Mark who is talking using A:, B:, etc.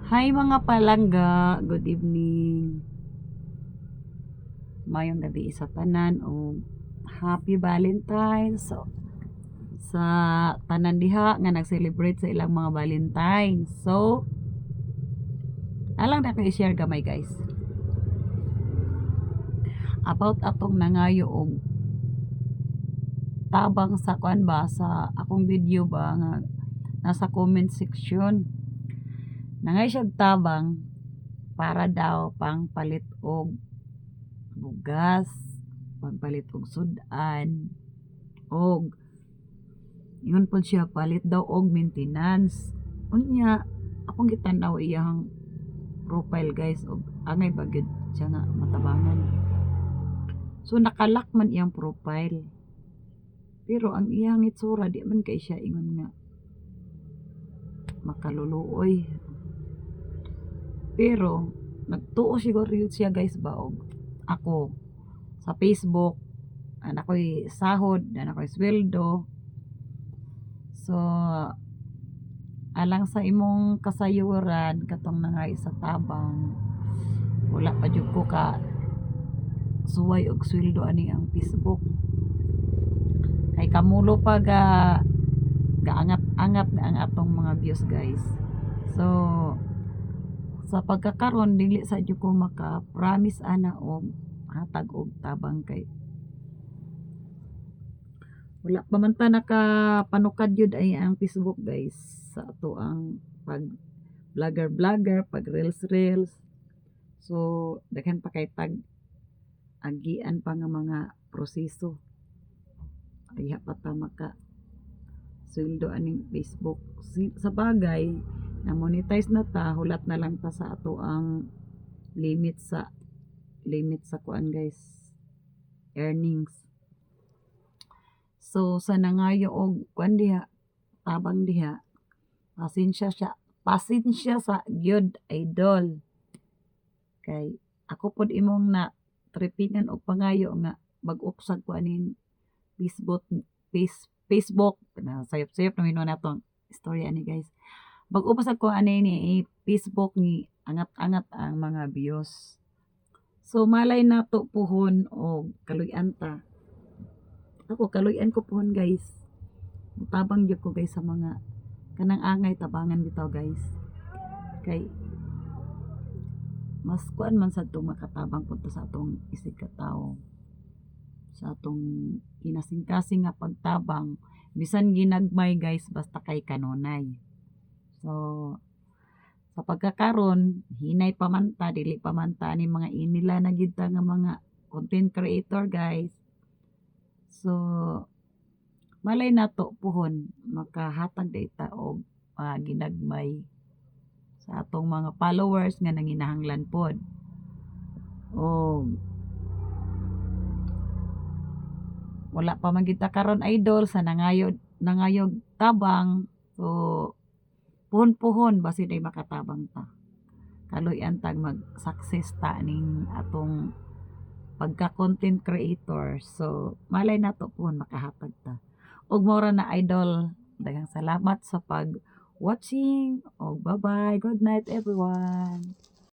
A: Hi mga palangga, good evening. Mayong gabi sa tanan o Happy Valentine's sa tanan diha nga nag-celebrate sa ilang mga Valentine. So, alang na ko i-share gamay guys. About atong nangayo og tabang sa kuan ba sa akong video ba nga nasa comment section. Nangay siya tabang para daw pang palit og bugas, pagpalit og sudan, og yun po siya palit daw og maintenance. Unya akong gitanaw iyang profile guys, og angay bagid siya nga matabangan. So nakalak man iyang profile, pero ang iyang itsura di man kay siya ingon nga makaluluoy. Pero nagtuo siguro yun siya guys ba, og ako sa Facebook anak ko'y sahod, anak ko'y sweldo. So alang sa imong kasayuran katong nangay sa tabang, wala pa jud ko ka suway og sweldo ani ang Facebook. Kay kamulo pa gaangat-angat na ang atong mga views guys. So sa pagkakaron dili sa jud ko maka-promise ana og hatag og tabang, kay wala pa man ta nakapanukad yun ay ang Facebook guys sa ato ang pag vlogger pag reels. So daghan pa kay tag agian pa nga mga proseso ay pa ta maka sweldo aning Facebook. Sa bagay na monetize na ta, hulat na lang ta sa ato ang limit sa kuan guys, earnings. So sa nangayo og kuan diha, tabang diha, pasensya sa gyud idol. Kay ako pod imong na tripingan og pangayo nga mag-upsag ko aning Facebook na sayop-sayop na minuon natong istorya ani guys. Mag-upsag ko ani ni Facebook ni angat-angat ang mga views. So malay nato puhon og kaluy-an ta. Ako kaluy-an ko puhon guys. Tabang jud ko guys sa mga kanang angay tabangan bitaw guys. Kay mas kuan man sad tong makatabang punta sa atong isig ka tawo, sa atong kinasing-kasing nga pagtabang bisan ginagmay guys basta kay kanunay. So sa pagkakaron hinay pa man ta, dili pa man ta ni mga inila na gid ta nga mga content creator guys. So malay nato puhon makahatag data og ginagmay sa atong mga followers nga nanginahanglan pod. O wala pa man kita karon idol sa nangayog tabang. So puhon basin ay makatabang ta, kaluy-an tag mag-success ta ning atong pagka content creator. So malay nato puhon makahatag ta. Og mora na idol, daghang salamat sa pag watching, og bye bye, good night everyone.